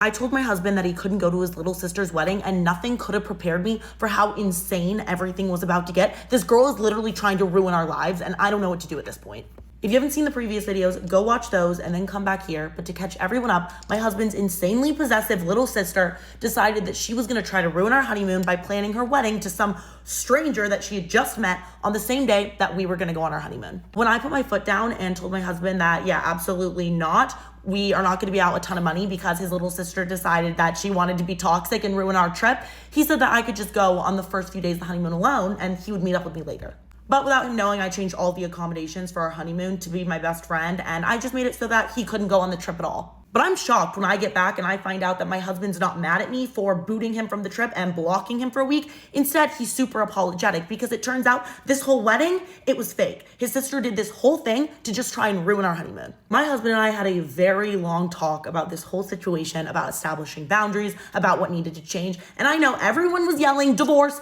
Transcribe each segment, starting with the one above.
I told my husband that he couldn't go to his little sister's wedding, and nothing could have prepared me for how insane everything was about to get. This girl is literally trying to ruin our lives, and I don't know what to do at this point. If you haven't seen the previous videos, go watch those and then come back here. But to catch everyone up, my husband's insanely possessive little sister decided that she was gonna try to ruin our honeymoon by planning her wedding to some stranger that she had just met on the same day that we were gonna go on our honeymoon. When I put my foot down and told my husband that, yeah, absolutely not, we are not gonna be out a ton of money because his little sister decided that she wanted to be toxic and ruin our trip, he said that I could just go on the first few days of the honeymoon alone and he would meet up with me later. But without him knowing, I changed all the accommodations for our honeymoon to be my best friend, and I just made it so that he couldn't go on the trip at all. But I'm shocked when I get back and I find out that my husband's not mad at me for booting him from the trip and blocking him for a week. Instead, he's super apologetic because it turns out this whole wedding, it was fake. His sister did this whole thing to just try and ruin our honeymoon. My husband and I had a very long talk about this whole situation, about establishing boundaries, about what needed to change. And I know everyone was yelling, divorce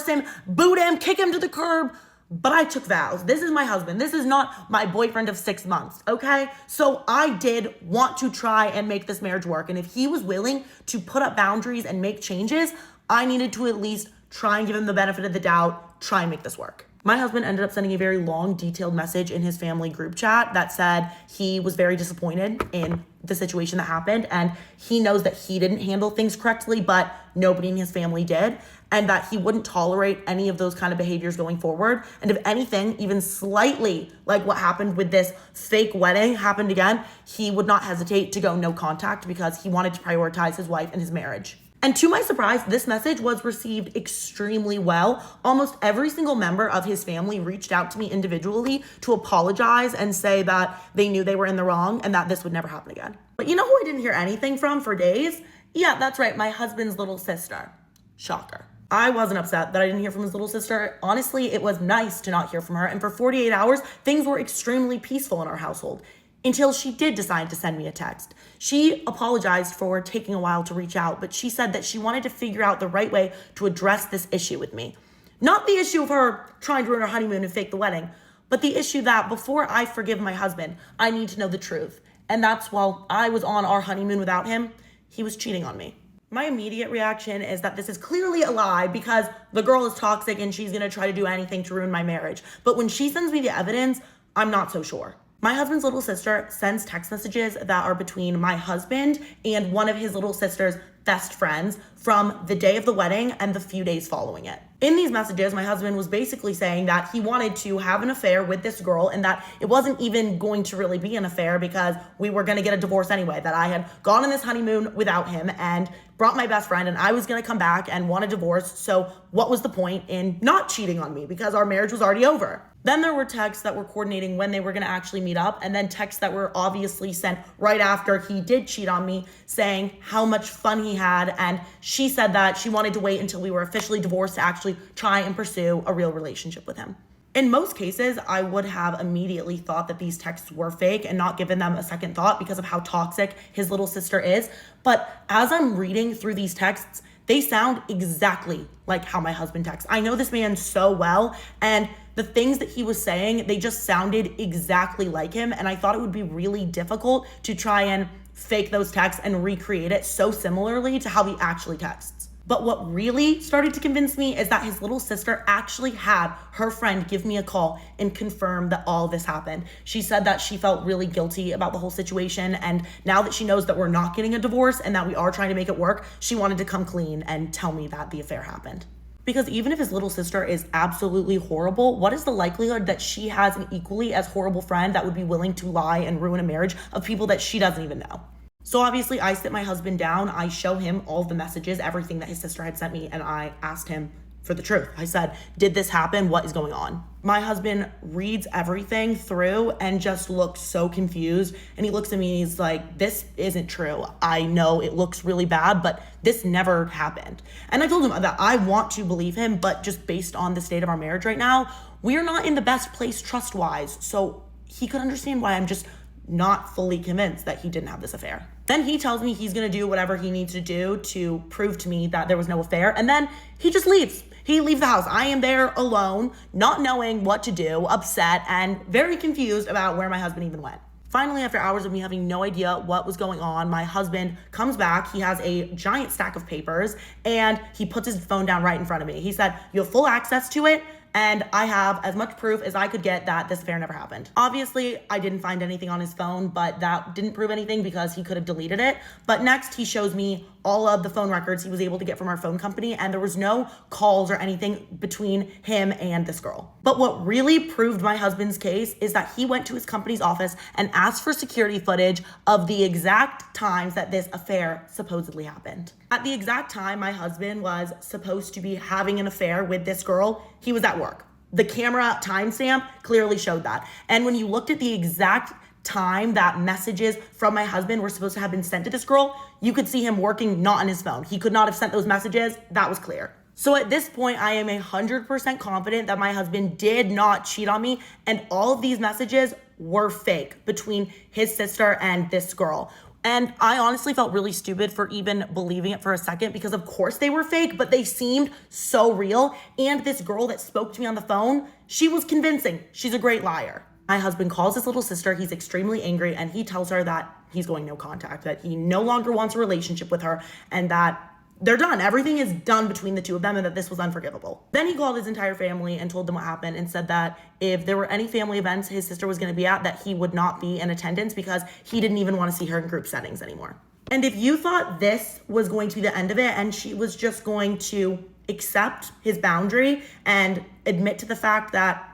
him, boot him, kick him to the curb. But I took vows. This is my husband. This is not my boyfriend of 6 months, okay? So I did want to try and make this marriage work. And if he was willing to put up boundaries and make changes, I needed to at least try and give him the benefit of the doubt, try and make this work. My husband ended up sending a very long, detailed message in his family group chat that said he was very disappointed in the situation that happened, and he knows that he didn't handle things correctly, but nobody in his family did, and that he wouldn't tolerate any of those kind of behaviors going forward. And if anything, even slightly like what happened with this fake wedding happened again, he would not hesitate to go no contact because he wanted to prioritize his wife and his marriage. And to my surprise, this message was received extremely well. Almost every single member of his family reached out to me individually to apologize and say that they knew they were in the wrong and that this would never happen again. But you know who I didn't hear anything from for days? Yeah, that's right, my husband's little sister. Shocker. I wasn't upset that I didn't hear from his little sister. Honestly, it was nice to not hear from her. And for 48 hours, things were extremely peaceful in our household. Until she did decide to send me a text. She apologized for taking a while to reach out, but she said that she wanted to figure out the right way to address this issue with me. Not the issue of her trying to ruin our honeymoon and fake the wedding, but the issue that before I forgive my husband, I need to know the truth. And that's while I was on our honeymoon without him, he was cheating on me. My immediate reaction is that this is clearly a lie because the girl is toxic and she's gonna try to do anything to ruin my marriage. But when she sends me the evidence, I'm not so sure. My husband's little sister sends text messages that are between my husband and one of his little sister's best friends from the day of the wedding and the few days following it. In these messages, my husband was basically saying that he wanted to have an affair with this girl and that it wasn't even going to really be an affair because we were going to get a divorce anyway, that I had gone on this honeymoon without him and brought my best friend and I was going to come back and want a divorce. So what was the point in not cheating on me because our marriage was already over? Then there were texts that were coordinating when they were going to actually meet up, and then texts that were obviously sent right after he did cheat on me saying how much fun he had, and she said that she wanted to wait until we were officially divorced to actually try and pursue a real relationship with him. In most cases, I would have immediately thought that these texts were fake and not given them a second thought because of how toxic his little sister is. But as I'm reading through these texts, they sound exactly like how my husband texts. I know this man so well, and the things that he was saying, they just sounded exactly like him. And I thought it would be really difficult to try and fake those texts and recreate it so similarly to how he actually texts. But what really started to convince me is that his little sister actually had her friend give me a call and confirm that all this happened. She said that she felt really guilty about the whole situation, and now that she knows that we're not getting a divorce and that we are trying to make it work, she wanted to come clean and tell me that the affair happened. Because even if his little sister is absolutely horrible, what is the likelihood that she has an equally as horrible friend that would be willing to lie and ruin a marriage of people that she doesn't even know? So obviously I sit my husband down, I show him all the messages, everything that his sister had sent me, and I asked him for the truth. I said, did this happen? What is going on? My husband reads everything through and just looks so confused. And he looks at me and he's like, this isn't true. I know it looks really bad, but this never happened. And I told him that I want to believe him, but just based on the state of our marriage right now, we're not in the best place trust-wise. So he could understand why I'm just not fully convinced that he didn't have this affair. Then he tells me he's gonna do whatever he needs to do to prove to me that there was no affair, and then he just leaves. He leaves the house. I am there alone, not knowing what to do, upset, and very confused about where my husband even went. Finally, after hours of me having no idea what was going on, my husband comes back. He has a giant stack of papers and he puts his phone down right in front of me. He said, "You have full access to it, and I have as much proof as I could get that this affair never happened." Obviously, I didn't find anything on his phone, but that didn't prove anything because he could have deleted it. But next, he shows me all of the phone records he was able to get from our phone company, and there was no calls or anything between him and this girl. But what really proved my husband's case is that he went to his company's office and asked for security footage of the exact times that this affair supposedly happened. At the exact time my husband was supposed to be having an affair with this girl, he was at work. The camera timestamp clearly showed that. And when you looked at the exact time that messages from my husband were supposed to have been sent to this girl, you could see him working not on his phone. He could not have sent those messages. That was clear. So at this point, I am 100% confident that my husband did not cheat on me, and all of these messages were fake between his sister and this girl. And I honestly felt really stupid for even believing it for a second, because of course they were fake, but they seemed so real. And this girl that spoke to me on the phone, she was convincing. She's a great liar. My husband calls his little sister. He's extremely angry, and he tells her that he's going no contact, that he no longer wants a relationship with her, and that they're done. Everything is done between the two of them, and that this was unforgivable. Then he called his entire family and told them what happened, and said that if there were any family events his sister was going to be at, that he would not be in attendance because he didn't even want to see her in group settings anymore. And if you thought this was going to be the end of it and she was just going to accept his boundary and admit to the fact that,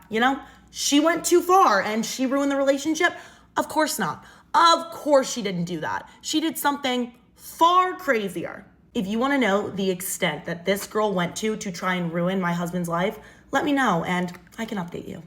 she went too far and she ruined the relationship, of course not. Of course she didn't do that. She did something far crazier. If you want to know the extent that this girl went to try and ruin my husband's life, let me know and I can update you.